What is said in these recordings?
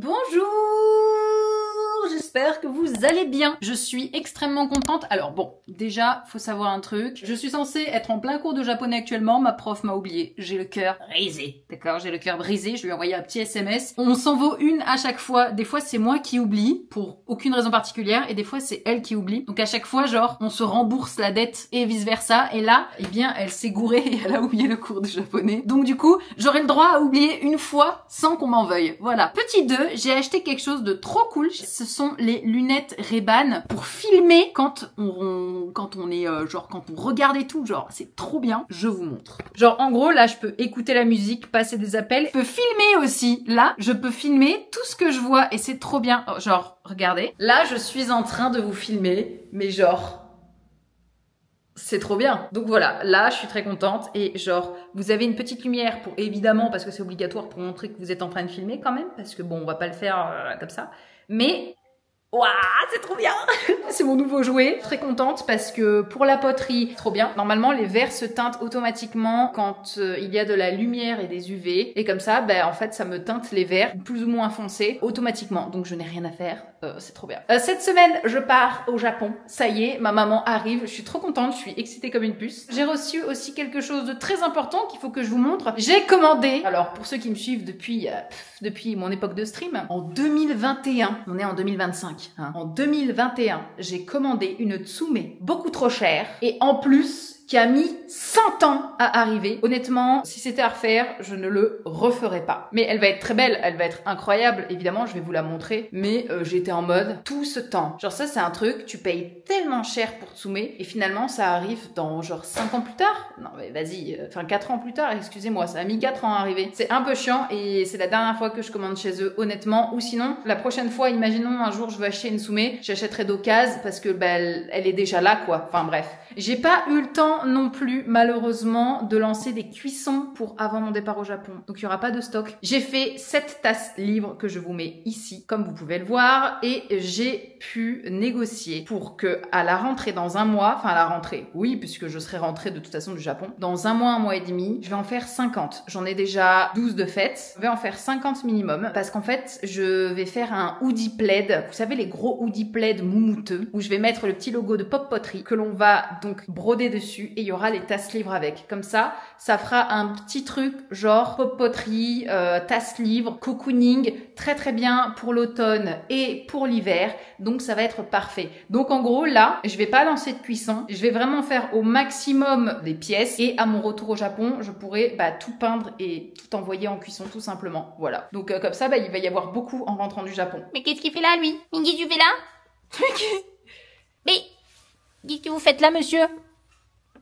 Bonjour, j'espère que vous allez bien. Je suis extrêmement contente. Alors bon, déjà, faut savoir un truc. Je suis censée être en plein cours de japonais actuellement. Ma prof m'a oublié. J'ai le cœur brisé. D'accord, j'ai le cœur brisé. Je lui ai envoyé un petit SMS. On s'en vaut une à chaque fois. Des fois, c'est moi qui oublie pour aucune raison particulière. Et des fois, c'est elle qui oublie. Donc à chaque fois, genre, on se rembourse la dette et vice versa. Et là, eh bien, elle s'est gourée et elle a oublié le cours de japonais. Donc du coup, j'aurai le droit à oublier une fois sans qu'on m'en veuille. Voilà. Petit 2, j'ai acheté quelque chose de trop cool. Ce sont les lunettes Ray-Ban pour filmer quand on est genre quand on regarde et tout, genre c'est trop bien. Je vous montre. Genre en gros là, je peux écouter la musique, passer des appels, je peux filmer aussi. Là, je peux filmer tout ce que je vois et c'est trop bien. Genre regardez. Là, je suis en train de vous filmer, mais genre c'est trop bien. Donc voilà, là je suis très contente et genre vous avez une petite lumière pour évidemment parce que c'est obligatoire pour montrer que vous êtes en train de filmer quand même parce que bon on va pas le faire comme ça. Mais waouh, c'est trop bien. C'est mon nouveau jouet. Très contente parce que pour la poterie, trop bien. Normalement, les verres se teintent automatiquement quand il y a de la lumière et des UV. Et comme ça, ben, en fait, ça me teinte les verres plus ou moins foncés automatiquement. Donc, je n'ai rien à faire. C'est trop bien. Cette semaine, je pars au Japon. Ça y est, ma maman arrive. Je suis trop contente. Je suis excitée comme une puce. J'ai reçu aussi quelque chose de très important qu'il faut que je vous montre. J'ai commandé. Alors, pour ceux qui me suivent depuis mon époque de stream, en 2021, on est en 2025. En 2021, j'ai commandé une Tsume beaucoup trop chère et en plus qui a mis 100 ans à arriver. Honnêtement, si c'était à refaire, je ne le referais pas. Mais elle va être très belle, elle va être incroyable. Évidemment, je vais vous la montrer. Mais j'étais en mode tout ce temps. Genre ça, c'est un truc, tu payes tellement cher pour Tsume et finalement, ça arrive dans genre 5 ans plus tard. Non mais vas-y, enfin 4 ans plus tard, excusez-moi, ça a mis 4 ans à arriver. C'est un peu chiant et c'est la dernière fois que je commande chez eux, honnêtement. Ou sinon, la prochaine fois, imaginons un jour je veux acheter une Tsume, j'achèterai d'occasion parce que bah, elle est déjà là quoi. Enfin bref. J'ai pas eu le temps non plus malheureusement de lancer des cuissons pour avant mon départ au Japon. Donc il y aura pas de stock. J'ai fait 7 tasses libres que je vous mets ici comme vous pouvez le voir et j'ai pu négocier pour que à la rentrée dans un mois, enfin à la rentrée, oui puisque je serai rentrée de toute façon du Japon, dans un mois et demi, je vais en faire 50. J'en ai déjà 12 de fête. Je vais en faire 50 minimum parce qu'en fait je vais faire un hoodie plaid. Vous savez les gros hoodie plaid moumouteux où je vais mettre le petit logo de Pop Poterie que l'on va donc broder dessus et il y aura les tasses livres avec. Comme ça fera un petit truc genre Pop Poterie, tasse livre, cocooning, très très bien pour l'automne et pour l'hiver. Donc ça va être parfait. Donc en gros là, je vais pas lancer de cuisson. Je vais vraiment faire au maximum des pièces et à mon retour au Japon, je pourrai tout peindre et tout envoyer en cuisson tout simplement. Voilà. Donc comme ça, il va y avoir beaucoup en rentrant du Japon. Mais qu'est-ce qu'il fait là, lui? Qu'est-ce que tu fais là? Mais qu'est-ce que vous faites là, monsieur?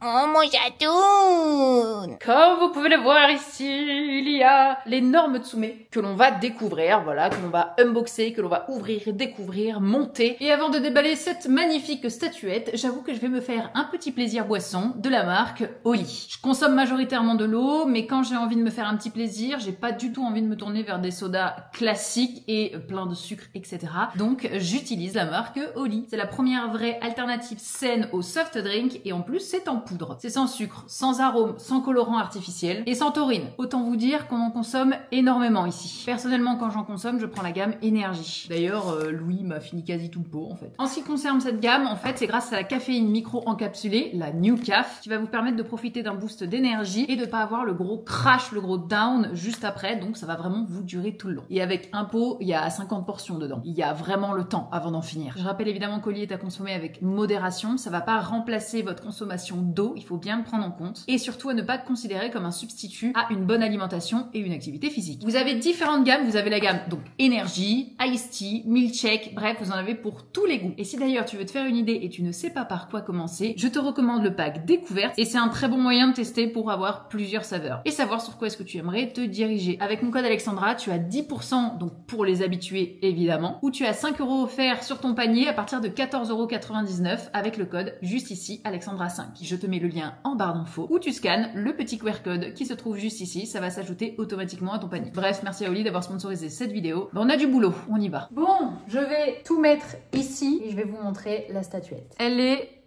Oh, mon chatoun! Comme vous pouvez le voir ici, il y a l'énorme Tsume que l'on va découvrir, voilà, que l'on va unboxer, que l'on va ouvrir, découvrir, monter. Et avant de déballer cette magnifique statuette, j'avoue que je vais me faire un petit plaisir boisson de la marque Oli. Je consomme majoritairement de l'eau, mais quand j'ai envie de me faire un petit plaisir, j'ai pas du tout envie de me tourner vers des sodas classiques et plein de sucre, etc. Donc j'utilise la marque Oli. C'est la première vraie alternative saine au soft drink et en plus c'est en poudre. C'est sans sucre, sans arôme, sans colorant artificiel et sans taurine. Autant vous dire qu'on en consomme énormément ici. Personnellement, quand j'en consomme, je prends la gamme énergie. D'ailleurs, Louis m'a fini quasi tout le pot en fait. En ce qui concerne cette gamme, en fait, c'est grâce à la caféine micro-encapsulée, la New Caf, qui va vous permettre de profiter d'un boost d'énergie et de pas avoir le gros crash, le gros down juste après. Donc ça va vraiment vous durer tout le long. Et avec un pot, il y a 50 portions dedans. Il y a vraiment le temps avant d'en finir. Je rappelle évidemment qu'Oli est à consommer avec modération. Ça va pas remplacer votre consommation d'eau. Il faut bien le prendre en compte et surtout à ne pas le considérer comme un substitut à une bonne alimentation et une activité physique. Vous avez différentes gammes, vous avez la gamme donc énergie, iced tea, milkshake, bref vous en avez pour tous les goûts. Et si d'ailleurs tu veux te faire une idée et tu ne sais pas par quoi commencer, je te recommande le pack découverte et c'est un très bon moyen de tester pour avoir plusieurs saveurs et savoir sur quoi est-ce que tu aimerais te diriger. Avec mon code Alexandra, tu as 10% donc pour les habitués évidemment, ou tu as 5 € offerts sur ton panier à partir de 14,99 € avec le code juste ici Alexandra 5. Je te mets le lien en barre d'infos où tu scannes le petit QR code qui se trouve juste ici, ça va s'ajouter automatiquement à ton panier. Bref, merci à Oli d'avoir sponsorisé cette vidéo. On a du boulot, on y va. Bon, je vais tout mettre ici et je vais vous montrer la statuette. Elle est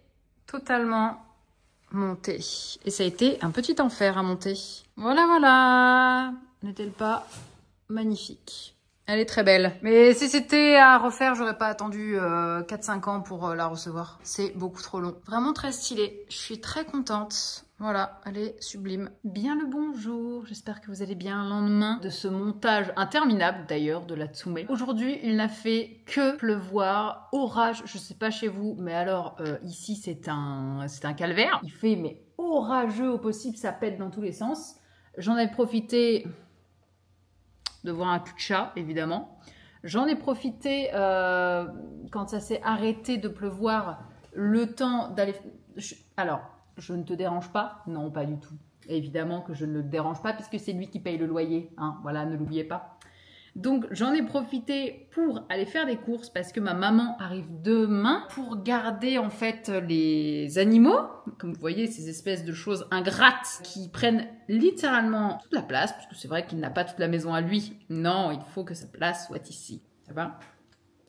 totalement montée et ça a été un petit enfer à monter. Voilà, voilà. N'est-elle pas magnifique? Elle est très belle. Mais si c'était à refaire, j'aurais pas attendu 4-5 ans pour la recevoir. C'est beaucoup trop long. Vraiment très stylé. Je suis très contente. Voilà, elle est sublime. Bien le bonjour, j'espère que vous allez bien. Lendemain de ce montage interminable d'ailleurs de la Tsume. Aujourd'hui, il n'a fait que pleuvoir, orage, je sais pas chez vous, mais alors ici c'est un calvaire. Il fait mais orageux au possible, ça pète dans tous les sens. J'en ai profité de voir un cul de chat, évidemment. J'en ai profité quand ça s'est arrêté de pleuvoir, le temps d'aller... Alors... Je ne te dérange pas? Non, pas du tout. Évidemment que je ne le dérange pas puisque c'est lui qui paye le loyer. Hein, voilà, ne l'oubliez pas. Donc, j'en ai profité pour aller faire des courses parce que ma maman arrive demain pour garder en fait les animaux. Comme vous voyez, ces espèces de choses ingrates qui prennent littéralement toute la place puisque c'est vrai qu'il n'a pas toute la maison à lui. Non, il faut que sa place soit ici. Ça va?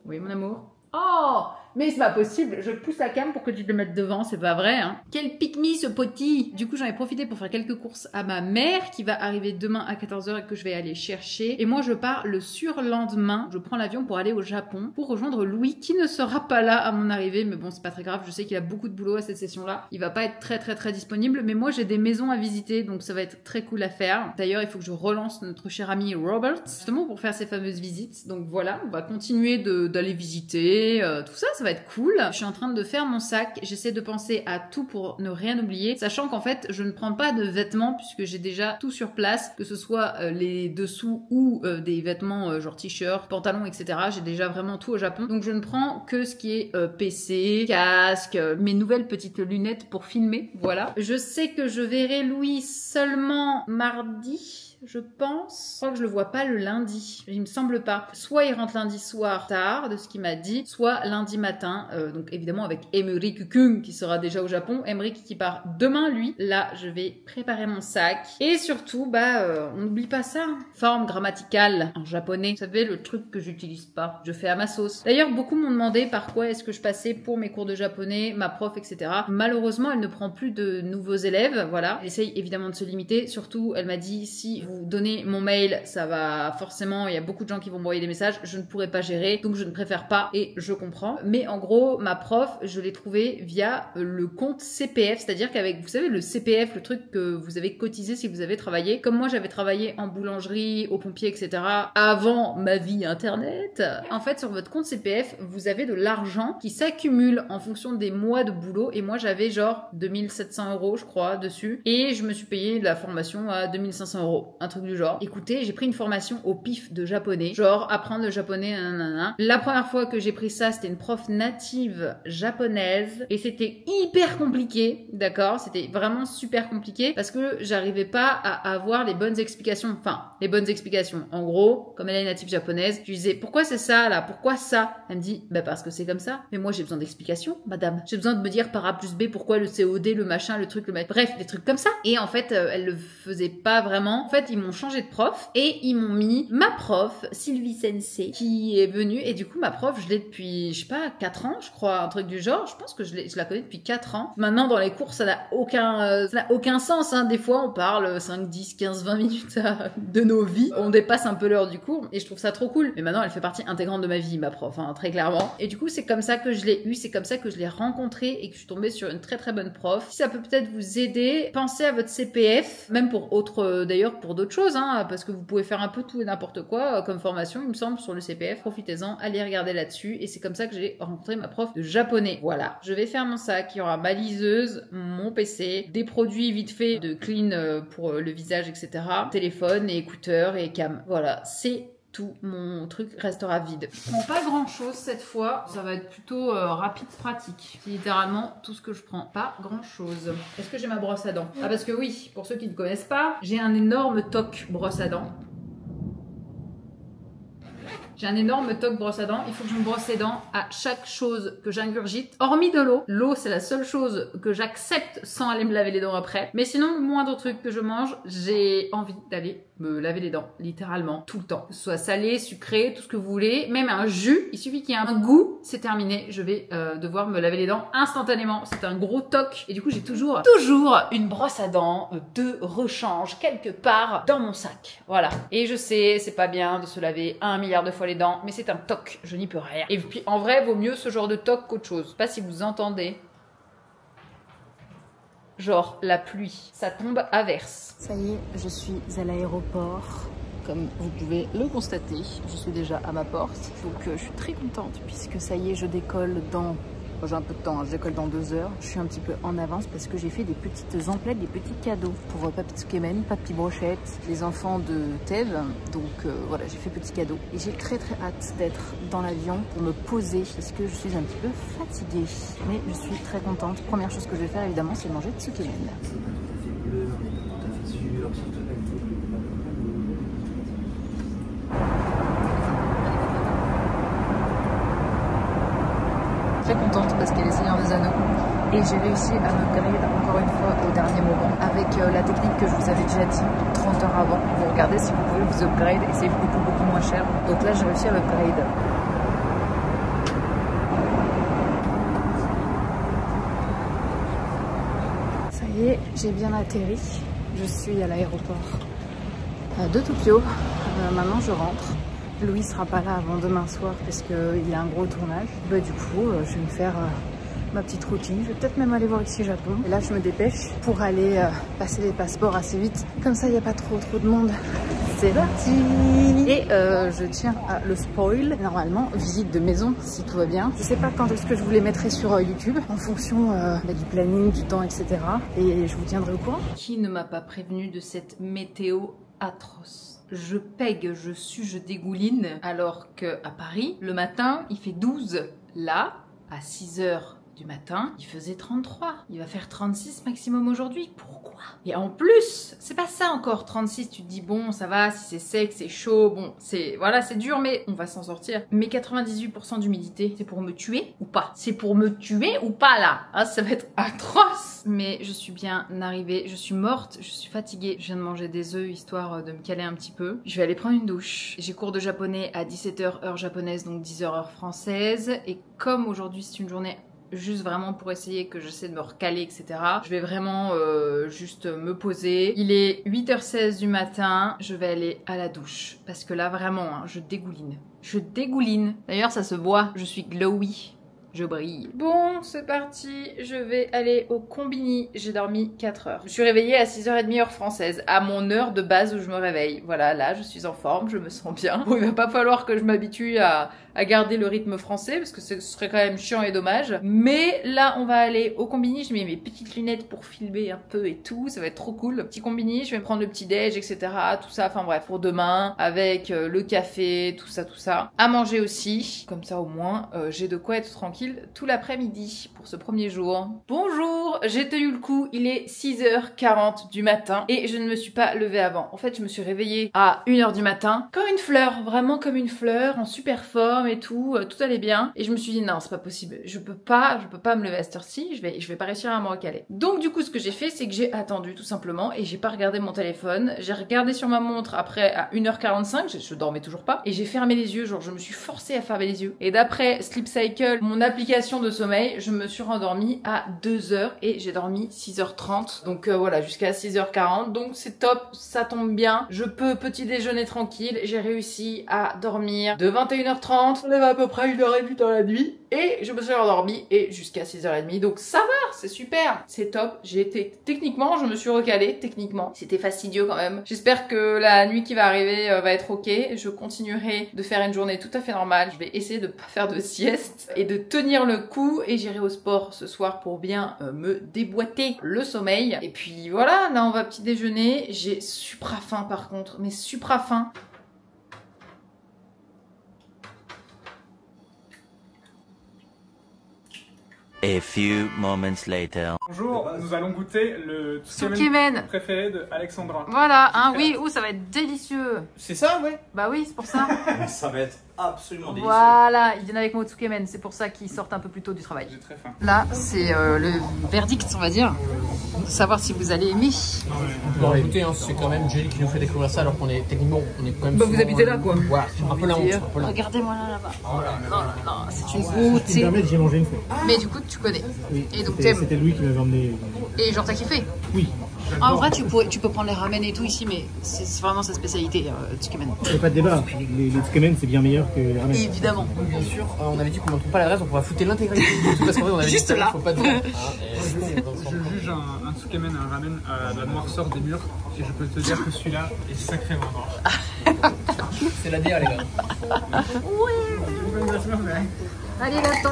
Oui, mon amour? Oh, mais c'est pas possible, je pousse la cam pour que tu te le mettes devant, c'est pas vrai, hein. Quel pique-me ce petit! Du coup, j'en ai profité pour faire quelques courses à ma mère qui va arriver demain à 14 h et que je vais aller chercher. Et moi, je pars le surlendemain, je prends l'avion pour aller au Japon pour rejoindre Louis qui ne sera pas là à mon arrivée. Mais bon, c'est pas très grave, je sais qu'il a beaucoup de boulot à cette session-là. Il va pas être très disponible, mais moi, j'ai des maisons à visiter, donc ça va être très cool à faire. D'ailleurs, il faut que je relance notre cher ami Robert, justement pour faire ces fameuses visites. Donc voilà, on va continuer d'aller visiter. Tout ça, ça va être cool. Je suis en train de faire mon sac. J'essaie de penser à tout pour ne rien oublier, sachant qu'en fait, je ne prends pas de vêtements puisque j'ai déjà tout sur place, que ce soit les dessous ou des vêtements genre t-shirt, pantalon, etc. J'ai déjà vraiment tout au Japon. Donc je ne prends que ce qui est PC, casque, mes nouvelles petites lunettes pour filmer. Voilà. Je sais que je verrai Louis seulement mardi. Je pense. Je crois que je le vois pas le lundi. Il me semble pas. Soit il rentre lundi soir tard, de ce qu'il m'a dit, soit lundi matin. Donc évidemment avec Emmerich Kung qui sera déjà au Japon. Emmerich qui part demain, lui. Là, je vais préparer mon sac. Et surtout, on n'oublie pas ça. Forme grammaticale en japonais. Vous savez, le truc que j'utilise pas. Je fais à ma sauce. D'ailleurs, beaucoup m'ont demandé par quoi est-ce que je passais pour mes cours de japonais, ma prof, etc. Malheureusement, elle ne prend plus de nouveaux élèves. Voilà. Elle essaye évidemment de se limiter. Surtout, elle m'a dit si vous donnez mon mail, ça va forcément, il y a beaucoup de gens qui vont m'envoyer des messages, je ne pourrai pas gérer, donc je ne préfère pas et je comprends. Mais en gros, ma prof, je l'ai trouvée via le compte CPF, c'est-à-dire qu'avec, vous savez, le CPF, le truc que vous avez cotisé si vous avez travaillé, comme moi j'avais travaillé en boulangerie, aux pompiers, etc. avant ma vie internet, en fait sur votre compte CPF, vous avez de l'argent qui s'accumule en fonction des mois de boulot et moi j'avais genre 2700 € je crois dessus et je me suis payé de la formation à 2500 €. Un truc du genre. Écoutez, j'ai pris une formation au pif de japonais, genre apprendre le japonais, nanana. La première fois que j'ai pris ça, c'était une prof native japonaise et c'était hyper compliqué, d'accord? C'était vraiment super compliqué parce que j'arrivais pas à avoir les bonnes explications. Enfin, les bonnes explications. En gros, comme elle est native japonaise, je lui disais pourquoi c'est ça là? Pourquoi ça? Elle me dit parce que c'est comme ça. Mais moi j'ai besoin d'explications, madame. J'ai besoin de me dire par A plus B pourquoi le COD, le machin, le truc, bref, des trucs comme ça. Et en fait, elle le faisait pas vraiment. En fait, ils m'ont changé de prof et ils m'ont mis ma prof, Sylvie Sensei, qui est venue et du coup ma prof, je l'ai depuis, je sais pas, 4 ans, je crois, un truc du genre. Je pense que je la connais depuis 4 ans. Maintenant, dans les cours, ça n'a aucun sens, hein. Des fois, on parle 5, 10, 15, 20 minutes de nos vies. On dépasse un peu l'heure du cours et je trouve ça trop cool. Mais maintenant, elle fait partie intégrante de ma vie, ma prof, hein, très clairement. Et du coup, c'est comme ça que je l'ai eu, c'est comme ça que je l'ai rencontrée et que je suis tombée sur une très très bonne prof. Si ça peut peut-être vous aider, pensez à votre CPF, même pour d'ailleurs pour d'autres choses, hein, parce que vous pouvez faire un peu tout et n'importe quoi comme formation, il me semble, sur le CPF. Profitez-en, allez regarder là-dessus. Et c'est comme ça que j'ai rencontré ma prof de japonais. Voilà, je vais faire mon sac. Il y aura ma liseuse, mon PC, des produits vite fait de clean pour le visage, etc. Téléphone et écouteurs et cam. Voilà, c'est tout, mon truc restera vide. Je prends pas grand chose cette fois, ça va être plutôt rapide, pratique. C'est littéralement tout ce que je prends, pas grand chose. Est-ce que j'ai ma brosse à dents? Ah parce que oui, pour ceux qui ne connaissent pas, j'ai un énorme toc brosse à dents. J'ai un énorme toc brosse à dents, il faut que je me brosse les dents à chaque chose que j'ingurgite, hormis de l'eau. L'eau, c'est la seule chose que j'accepte sans aller me laver les dents après. Mais sinon, le moindre truc que je mange, j'ai envie d'aller me laver les dents, littéralement, tout le temps. Que ce soit salé, sucré, tout ce que vous voulez, même un jus, il suffit qu'il y ait un goût, c'est terminé, je vais devoir me laver les dents instantanément. C'est un gros toc. Et du coup, j'ai toujours une brosse à dents de rechange quelque part dans mon sac. Voilà. Et je sais, c'est pas bien de se laver 1 milliard de fois les dents, mais c'est un toc, je n'y peux rien. Et puis, en vrai, vaut mieux ce genre de toc qu'autre chose. Je sais pas si vous entendez. Genre la pluie, ça tombe à verse. Ça y est, je suis à l'aéroport. Comme vous pouvez le constater, je suis déjà à ma porte. Donc je suis très contente puisque ça y est, je décolle dans... Bon, j'ai un peu de temps, hein, je décolle dans 2 heures. Je suis un petit peu en avance parce que j'ai fait des petites emplettes, des petits cadeaux pour Papy Tsukemen, Papy Brochette, les enfants de Tev. Donc voilà, j'ai fait petits cadeaux. Et j'ai très hâte d'être dans l'avion pour me poser parce que je suis un petit peu fatiguée. Mais je suis très contente. Première chose que je vais faire évidemment, c'est manger Tsukemen. Très contente parce qu'elle est Seigneur des Anneaux et j'ai réussi à m'upgrade encore une fois au dernier moment avec la technique que je vous avais déjà dit 30 heures avant. Vous regardez si vous pouvez vous upgrade et c'est beaucoup moins cher. Donc là j'ai réussi à m'upgrade. Ça y est, j'ai bien atterri. Je suis à l'aéroport de Tokyo. Maintenant je rentre. Louis sera pas là avant demain soir parce qu'il a un gros tournage. Bah, du coup, je vais me faire ma petite routine. Je vais peut-être même aller voir ici Japon. Et là, je me dépêche pour aller passer les passeports assez vite. Comme ça, il n'y a pas trop de monde. C'est parti! Et je tiens à le spoil. Normalement, visite de maison, si tout va bien. Je sais pas quand est-ce que je vous les mettrai sur YouTube, en fonction du planning, du temps, etc. Et je vous tiendrai au courant. Qui ne m'a pas prévenu de cette météo atroce? Je pègue, je sue, je dégouline, alors que à Paris, le matin, il fait 12. Là, à 6 h du matin, il faisait 33. Il va faire 36 maximum aujourd'hui. Pourquoi? Et en plus, c'est pas ça encore, 36, tu te dis bon, ça va, si c'est sec, c'est chaud, bon, c'est voilà, c'est dur, mais on va s'en sortir. Mais 98% d'humidité, c'est pour me tuer ou pas? C'est pour me tuer ou pas là? Ah, ça va être atroce. Mais je suis bien arrivée, je suis morte, je suis fatiguée. Je viens de manger des œufs histoire de me caler un petit peu. Je vais aller prendre une douche. J'ai cours de japonais à 17 h heure japonaise, donc 10 h heure française. Et comme aujourd'hui c'est une journée juste vraiment pour essayer que j'essaie de me recaler, etc. Je vais vraiment juste me poser. Il est 8 h 16 du matin. Je vais aller à la douche. Parce que là, vraiment, hein, je dégouline. Je dégouline. D'ailleurs, ça se voit. Je suis glowy. Je brille. Bon, c'est parti. Je vais aller au Combini. J'ai dormi 4 heures. Je me suis réveillée à 6 h 30 heure française. À mon heure de base où je me réveille. Voilà, là, je suis en forme. Je me sens bien. Bon, il va pas falloir que je m'habitue à garder le rythme français parce que ce serait quand même chiant et dommage. Mais là, on va aller au Combini. Je mets mes petites lunettes pour filmer un peu et tout. Ça va être trop cool. Le petit Combini, je vais me prendre le petit déj, etc. Tout ça, enfin bref, pour demain. Avec le café, tout ça. À manger aussi. Comme ça, au moins, j'ai de quoi être tranquille tout l'après-midi pour ce premier jour. Bonjour, j'ai tenu le coup. Il est 6 h 40 du matin et je ne me suis pas levée avant. En fait, je me suis réveillée à 1 h du matin. Comme une fleur, vraiment comme une fleur, en super forme et tout allait bien. Et je me suis dit non, c'est pas possible, je peux pas me lever à cette heure-ci, je vais pas réussir à me recaler. Donc du coup, ce que j'ai fait, c'est que j'ai attendu tout simplement et j'ai pas regardé mon téléphone. J'ai regardé sur ma montre après à 1 h 45, je dormais toujours pas et j'ai fermé les yeux, genre je me suis forcée à fermer les yeux. Et d'après Sleep Cycle, mon application de sommeil, je me suis rendormie à 2 h et j'ai dormi 6 h 30. Donc voilà, jusqu'à 6 h 40. Donc c'est top, ça tombe bien. Je peux petit déjeuner tranquille. J'ai réussi à dormir de 21 h 30. On avait à peu près 1h30 dans la nuit et je me suis endormie et jusqu'à 6 h 30. Donc ça va, c'est super, c'est top. J'ai été techniquement, je me suis recalée techniquement. C'était fastidieux quand même. J'espère que la nuit qui va arriver va être ok. Je continuerai de faire une journée tout à fait normale. Je vais essayer de pas faire de sieste et de tenir le coup et j'irai au sport ce soir pour bien me déboîter le sommeil. Et puis voilà, là on va petit déjeuner. J'ai supra faim par contre, mais supra faim. A few moments later. Bonjour, nous allons goûter le Tsukemen préféré de Alexandra. Voilà, hein, oui, ça va être délicieux. C'est ça, ouais. Bah oui, c'est pour ça. Ça va être absolument délicieux. Voilà, ils viennent avec moi au Tsukemen, c'est pour ça qu'ils sortent un peu plus tôt du travail. J'ai très faim. Là, c'est le verdict, on va dire, de savoir si vous allez aimer. Bon, écoutez, hein, c'est quand même Jelly qui nous fait découvrir ça alors qu'on est techniquement, on est quand même. Bah, vous habitez là, quoi. Voilà, un peu la honte. Un peu la honte. Regardez-moi là-bas. Non, c'est une Si tu me beauté. permets, j'y ai mangé une fois. Mais du coup, tu connais. Oui. Et donc, C'était t'aimes. Louis qui m'avait emmené. Et genre, t'as kiffé? Oui. En vrai, tu peux prendre les ramen et tout ici, mais c'est vraiment sa spécialité, Tsukemen. Il n'y a pas de débat. Les tsukemen, c'est bien meilleur que les ramen. Évidemment. Bien sûr, on avait dit qu'on ne trouve pas l'adresse, donc on va foutre l'intégralité du tout parce qu'en fait on avait Juste dit que là. faut pas de. Je juge un tsukemen, un ramen à la noirceur des murs et je peux te dire que celui-là est sacrément noir. C'est la DA les gars. Allez, gâteau.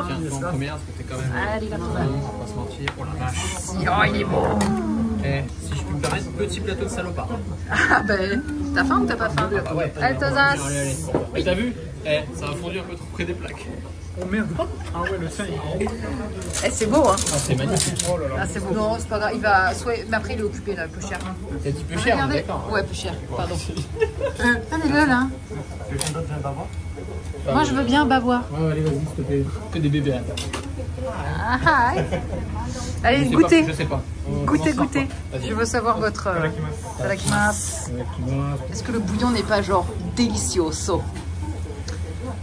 Tiens, en première parce que t'es quand même. Allez, gâteau. On va pas se mentir. Oh la vache. Oh, il est bon. Eh, si je peux me permettre, petit plateau de salopard. Ah, ben, t'as faim ou t'as pas faim? Ah ouais. Allez, Tozas. Et t'as vu? Eh, ça a fondu un peu trop près des plaques. Oh merde. Ah ouais, le tien il est gros. Eh, c'est beau, hein. Ah, c'est magnifique. Oh là là. Ah, c'est beau. Non, c'est pas grave. Il va. Mais après, il est occupé, là, peu cher. C'est un petit peu cher, Regardez. d'accord. Ouais, plus cher. Pardon. Allez-le, là. Moi, je veux bien bavoir. Ouais, allez, vas-y, s'il te plaît. Que des bébés. Ah, ah. Allez, Je sais goûtez. pas, je sais pas. On Goûtez, commence par goûtez. quoi? Vas-y. Je veux savoir votre. Tadakimasu. Ouais, tu vois. Est-ce que le bouillon n'est pas genre delicioso?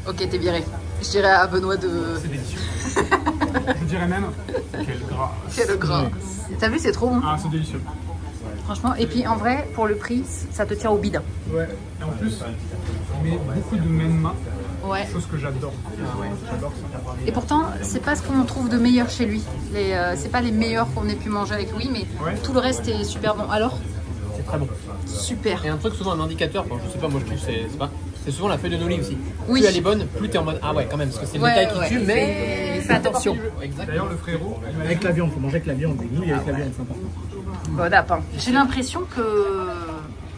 Ok, t'es viré. Je dirais à Benoît de. C'est délicieux. Je dirais même, quel gras. Quel gras. T'as vu, c'est trop bon. Ah, c'est délicieux. Franchement. Et puis en vrai, pour le prix, ça te tient au bide. Ouais. Et en plus, il met beaucoup de menma, Ouais. chose que j'adore. J'adore ça. Et pourtant, c'est pas ce qu'on trouve de meilleur chez lui. C'est pas les meilleurs qu'on ait pu manger avec lui, mais Ouais. tout le reste est super bon. Alors, C'est très bon. super. Et un truc souvent un indicateur, bon, je sais pas, moi je trouve c'est souvent la feuille de Noli aussi. Oui. Plus elle est bonne, plus t'es en mode ah ouais quand même parce que c'est le détail qui tue, mais fais attention. Exactement. D'ailleurs, le frérot, il m'a Avec la viande, faut manger avec la viande. Les nouilles avec la viande, c'est important. Bon lapin. J'ai l'impression que.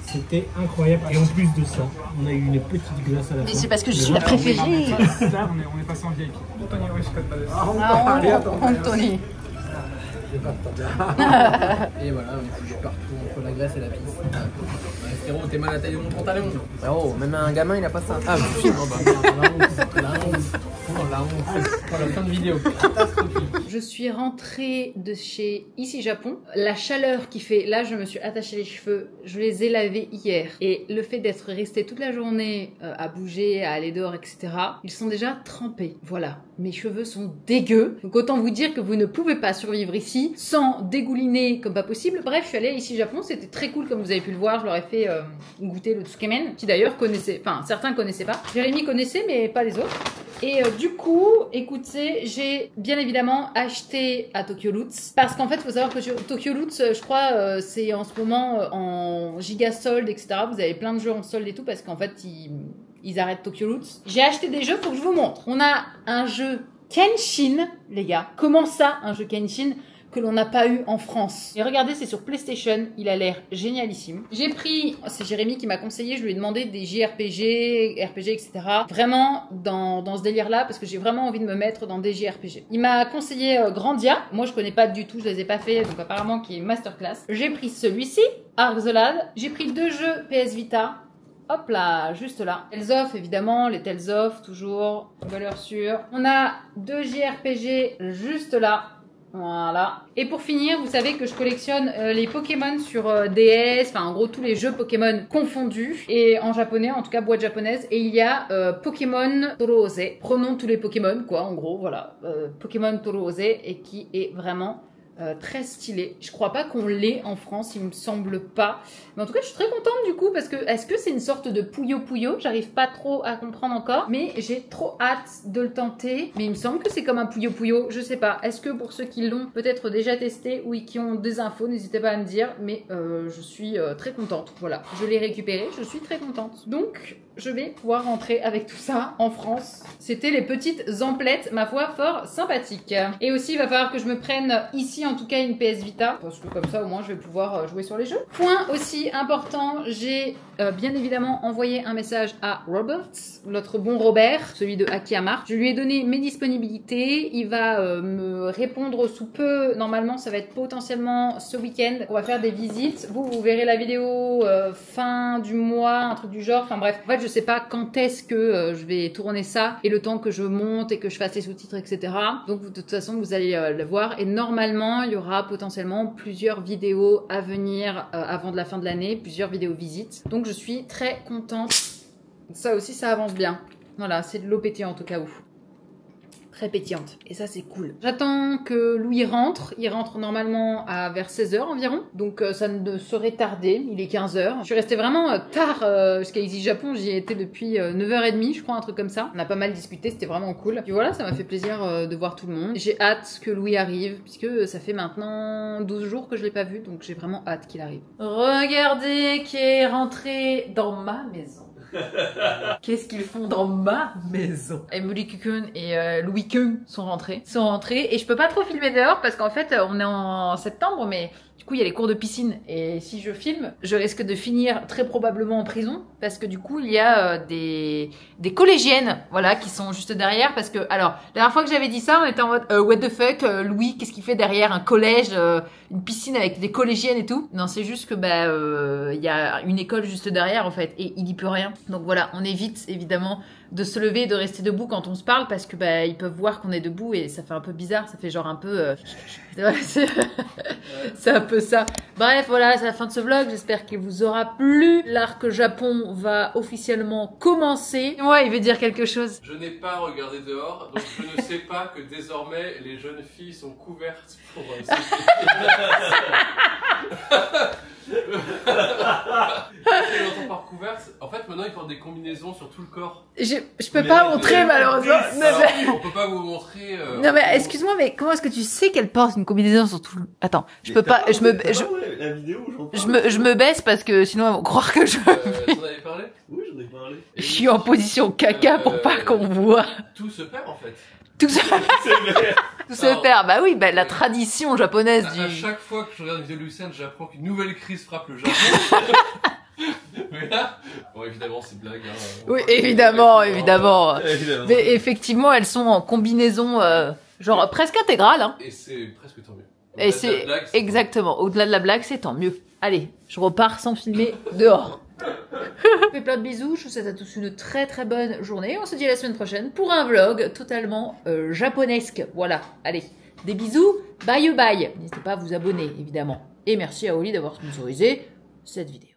C'était incroyable. Et en plus de ça, on a eu une petite glace à la fin. Mais c'est parce que je suis la préférée. Là, on est passé en VIP. Antonio Riscott. Ah, Anthony. Et voilà, on est foutu partout entre la graisse et la pisse. Ouais, frérot, t'es mal à la taille de mon pantalon. Oh, même un gamin il a pas ça. Ah, je suis non, bah, la honte. La honte. Oh, la honte. Oh, la fin de vidéo. Je suis rentrée de chez Ici Japon. La chaleur qui fait, là je me suis attachée les cheveux, je les ai lavés hier. Et le fait d'être restée toute la journée à bouger, à aller dehors, etc. Ils sont déjà trempés. Voilà, mes cheveux sont dégueux. Donc autant vous dire que vous ne pouvez pas survivre ici sans dégouliner comme pas possible. Bref, je suis allée à Ici Japon, c'était très cool comme vous avez pu le voir. Je leur ai fait goûter le tsukemen, qui d'ailleurs connaissaient, enfin certains connaissaient pas. Jérémy connaissait mais pas les autres. Et du coup, écoutez, j'ai bien évidemment acheté à Tokyo Lutz parce qu'en fait, il faut savoir que Tokyo Lutz, je crois, c'est en ce moment en giga solde, etc. Vous avez plein de jeux en solde et tout parce qu'en fait, ils arrêtent Tokyo Lutz. J'ai acheté des jeux, faut que je vous montre. On a un jeu Kenshin, les gars. Comment ça, un jeu Kenshin que l'on n'a pas eu en France. Et regardez, c'est sur PlayStation, il a l'air génialissime. J'ai pris, c'est Jérémy qui m'a conseillé, je lui ai demandé des JRPG, RPG, etc. Vraiment dans ce délire-là, parce que j'ai vraiment envie de me mettre dans des JRPG. Il m'a conseillé Grandia, moi je connais pas du tout, je les ai pas fait, donc apparemment qui est masterclass. J'ai pris celui-ci, Ark the Lad. J'ai pris 2 jeux PS Vita. Hop là, juste là. Tales of, évidemment, les Tales of, toujours, valeur sûre. On a 2 JRPG juste là. Voilà. Et pour finir, vous savez que je collectionne les Pokémon sur DS, enfin en gros tous les jeux Pokémon confondus, et en japonais, en tout cas boîte japonaise, et il y a Pokémon Torose. Prenons tous les Pokémon, quoi, en gros, voilà. Pokémon Torose, et qui est vraiment très stylé. Je crois pas qu'on l'ait en France, il me semble pas. Mais en tout cas, je suis très contente du coup parce que est-ce que c'est une sorte de Puyo Puyo? J'arrive pas trop à comprendre encore, mais j'ai trop hâte de le tenter. Mais il me semble que c'est comme un Puyo Puyo, je sais pas. Est-ce que pour ceux qui l'ont peut-être déjà testé ou qui ont des infos, n'hésitez pas à me dire. Mais je suis très contente. Voilà, je l'ai récupéré, je suis très contente. Donc, je vais pouvoir rentrer avec tout ça en France. C'était les petites emplettes, ma foi, fort sympathiques. Et aussi, il va falloir que je me prenne ici en tout cas une PS Vita, parce que comme ça au moins je vais pouvoir jouer sur les jeux. Point aussi important, j'ai bien évidemment envoyé un message à Robert, notre bon Robert, celui de Akiyama. Je lui ai donné mes disponibilités, il va me répondre sous peu. Normalement ça va être potentiellement ce week-end. On va faire des visites, vous verrez la vidéo fin du mois, un truc du genre. Enfin bref, en fait je sais pas quand est-ce que je vais tourner ça et le temps que je monte et que je fasse les sous-titres, etc. Donc de toute façon, vous allez le voir. Et normalement, il y aura potentiellement plusieurs vidéos à venir avant de la fin de l'année, plusieurs vidéos visites. Donc je suis très contente. Ça aussi, ça avance bien. Voilà, c'est de l'eau pétillante au cas où. Très pétillante. Et ça, c'est cool. J'attends que Louis rentre. Il rentre normalement à vers 16h environ. Donc ça ne saurait tarder. Il est 15h. Je suis restée vraiment tard jusqu'à Easy Japon. J'y étais depuis 9h30, je crois, un truc comme ça. On a pas mal discuté, c'était vraiment cool. Puis voilà, ça m'a fait plaisir de voir tout le monde. J'ai hâte que Louis arrive, puisque ça fait maintenant 12 jours que je l'ai pas vu. Donc j'ai vraiment hâte qu'il arrive. Regardez qui est rentré dans ma maison. Qu'est-ce qu'ils font dans ma maison? Emily Kukun et Louis Kung sont rentrés. Et je peux pas trop filmer dehors parce qu'en fait on est en septembre, mais du coup il y a les cours de piscine et si je filme, je risque de finir très probablement en prison parce que du coup il y a des collégiennes, voilà, qui sont juste derrière parce que, alors, la dernière fois que j'avais dit ça, on était en mode what the fuck, Louis, qu'est-ce qu'il fait derrière un collège, une piscine avec des collégiennes et tout? Non, c'est juste que il y a une école juste derrière en fait et il y peut rien. Donc voilà, on évite évidemment de se lever et de rester debout quand on se parle parce que ils peuvent voir qu'on est debout et ça fait un peu bizarre, ça fait genre un peu c'est un peu ça. Bref, voilà, c'est la fin de ce vlog, j'espère qu'il vous aura plu. L'arc Japon va officiellement commencer. Ouais, il veut dire quelque chose. Je n'ai pas regardé dehors, donc je ne sais pas que désormais les jeunes filles sont couvertes pour Qu'est-ce qu'on entend par couverte? En fait, maintenant ils portent des combinaisons sur tout le corps. Je peux pas montrer malheureusement. On peut pas vous montrer. Non mais excuse-moi, mais comment est-ce que tu sais qu'elle porte une combinaison sur tout le... Attends, je peux pas. Je me baisse parce que sinon elles vont croire que je. T'en avais parlé? Oui, j'en ai parlé. Je suis en position caca pour pas qu'on voit. Tout se perd en fait. Tout se perd. Bah oui, la tradition japonaise À chaque fois que je regarde une vidéo de Lucien, j'apprends qu'une nouvelle crise frappe le Japon. Mais là, bon, évidemment, c'est blague. Hein, oui, évidemment. Mais effectivement, elles sont en combinaison, genre presque intégrale. Hein. Et c'est presque tant mieux. Et c'est exactement. Au-delà de la blague, c'est tant mieux. Allez, je repars sans filmer dehors. Je vous fais plein de bisous, je vous souhaite à tous une très très bonne journée. On se dit à la semaine prochaine pour un vlog totalement japonesque. Voilà, allez, des bisous, bye bye. N'hésitez pas à vous abonner évidemment. Et merci à Oli d'avoir sponsorisé cette vidéo.